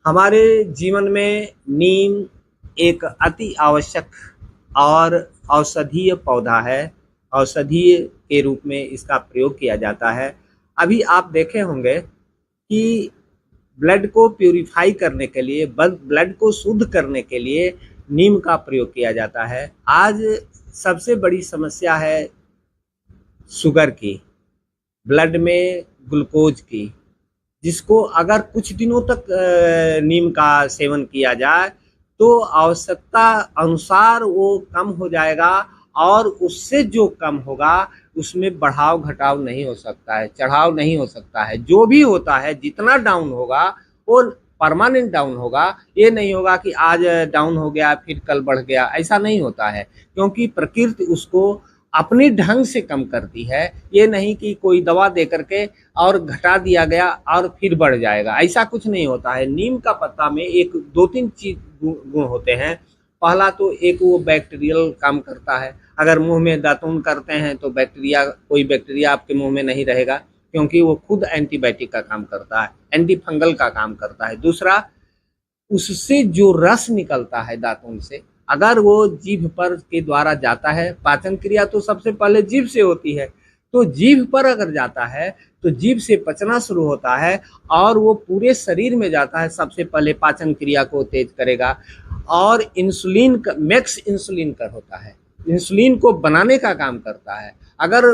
हमारे जीवन में नीम एक अति आवश्यक और औषधीय पौधा है। औषधीय के रूप में इसका प्रयोग किया जाता है। अभी आप देखे होंगे कि ब्लड को प्यूरिफाई करने के लिए, ब्लड को शुद्ध करने के लिए नीम का प्रयोग किया जाता है। आज सबसे बड़ी समस्या है शुगर की, ब्लड में ग्लूकोज की, जिसको अगर कुछ दिनों तक नीम का सेवन किया जाए तो आवश्यकता अनुसार वो कम हो जाएगा और उससे जो कम होगा उसमें बढ़ाव घटाव नहीं हो सकता है, चढ़ाव नहीं हो सकता है। जो भी होता है जितना डाउन होगा वो परमानेंट डाउन होगा। ये नहीं होगा कि आज डाउन हो गया फिर कल बढ़ गया, ऐसा नहीं होता है, क्योंकि प्रकृति उसको अपने ढंग से कम करती है। ये नहीं कि कोई दवा दे करके और घटा दिया गया और फिर बढ़ जाएगा, ऐसा कुछ नहीं होता है। नीम का पत्ता में एक दो तीन चीज गुण होते हैं। पहला तो एक वो बैक्टीरियल काम करता है। अगर मुंह में दातून करते हैं तो कोई बैक्टीरिया आपके मुंह में नहीं रहेगा, क्योंकि वो खुद एंटीबायोटिक का काम करता है, एंटी फंगल का काम करता है। दूसरा, उससे जो रस निकलता है दातून से, अगर वो जीभ पर के द्वारा जाता है, पाचन क्रिया तो सबसे पहले जीभ से होती है, तो जीभ पर अगर जाता है तो जीभ से पचना शुरू होता है और वो पूरे शरीर में जाता है। सबसे पहले पाचन क्रिया को तेज करेगा और इंसुलिन मैक्स इंसुलिन कर होता है, इंसुलिन को बनाने का काम करता है। अगर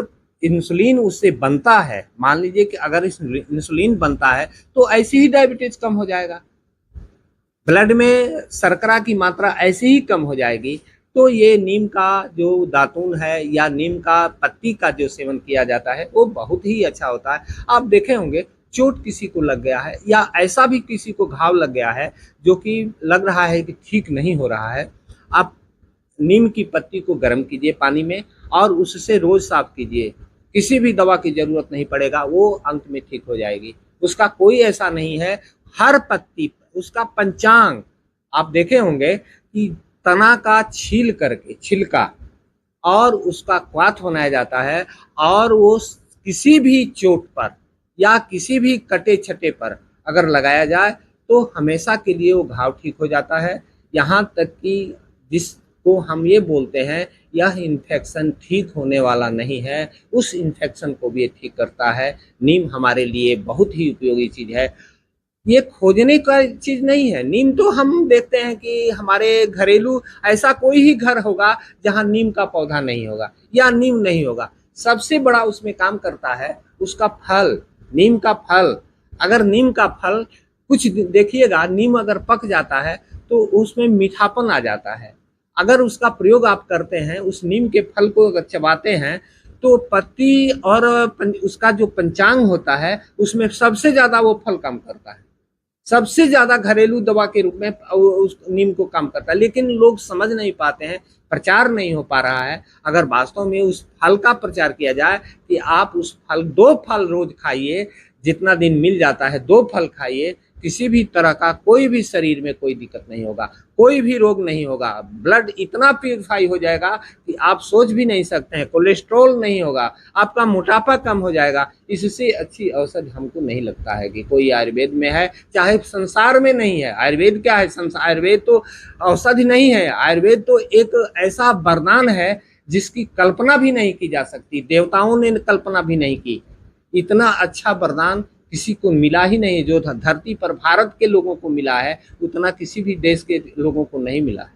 इंसुलिन उससे बनता है, मान लीजिए कि अगर इंसुलिन बनता है तो ऐसे ही डायबिटीज कम हो जाएगा, ब्लड में शर्करा की मात्रा ऐसे ही कम हो जाएगी। तो ये नीम का जो दातून है या नीम का पत्ती का जो सेवन किया जाता है वो बहुत ही अच्छा होता है। आप देखे होंगे चोट किसी को लग गया है या ऐसा भी किसी को घाव लग गया है जो कि लग रहा है कि ठीक नहीं हो रहा है, आप नीम की पत्ती को गर्म कीजिए पानी में और उससे रोज साफ कीजिए। किसी भी दवा की जरूरत नहीं पड़ेगा, वो अंत में ठीक हो जाएगी। उसका कोई ऐसा नहीं है, हर पत्ती उसका पंचांग आप देखे होंगे कि तना का छील करके छिलका और उसका क्वाथ बनाया जाता है और वो किसी भी चोट पर या किसी भी कटे छटे पर अगर लगाया जाए तो हमेशा के लिए वो घाव ठीक हो जाता है। यहाँ तक कि जिसको हम ये बोलते हैं यह इन्फेक्शन ठीक होने वाला नहीं है, उस इन्फेक्शन को भी ये ठीक करता है। नीम हमारे लिए बहुत ही उपयोगी चीज़ है, ये खोजने का चीज नहीं है। नीम तो हम देखते हैं कि हमारे घरेलू ऐसा कोई ही घर होगा जहां नीम का पौधा नहीं होगा या नीम नहीं होगा। सबसे बड़ा उसमें काम करता है उसका फल, नीम का फल। अगर नीम का फल कुछ देखिएगा, नीम अगर पक जाता है तो उसमें मीठापन आ जाता है। अगर उसका प्रयोग आप करते हैं, उस नीम के फल को अगर चबाते हैं तो पत्ती और उसका जो पंचांग होता है उसमें सबसे ज्यादा वो फल काम करता है, सबसे ज्यादा घरेलू दवा के रूप में उस नीम को काम करता है। लेकिन लोग समझ नहीं पाते हैं, प्रचार नहीं हो पा रहा है। अगर वास्तव में उस फल का प्रचार किया जाए कि आप उस फल 2 फल रोज खाइए, जितना दिन मिल जाता है 2 फल खाइए, किसी भी तरह का कोई भी शरीर में कोई दिक्कत नहीं होगा, कोई भी रोग नहीं होगा। ब्लड इतना प्यूरिफाई हो जाएगा कि आप सोच भी नहीं सकते हैं। कोलेस्ट्रॉल नहीं होगा, आपका मोटापा कम हो जाएगा। इससे अच्छी औषधि हमको नहीं लगता है कि कोई आयुर्वेद में है, चाहे संसार में नहीं है। आयुर्वेद क्या है? आयुर्वेद तो औषधि नहीं है, आयुर्वेद तो एक ऐसा वरदान है जिसकी कल्पना भी नहीं की जा सकती, देवताओं ने कल्पना भी नहीं की। इतना अच्छा वरदान किसी को मिला ही नहीं, जो धरती पर भारत के लोगों को मिला है उतना किसी भी देश के लोगों को नहीं मिला है।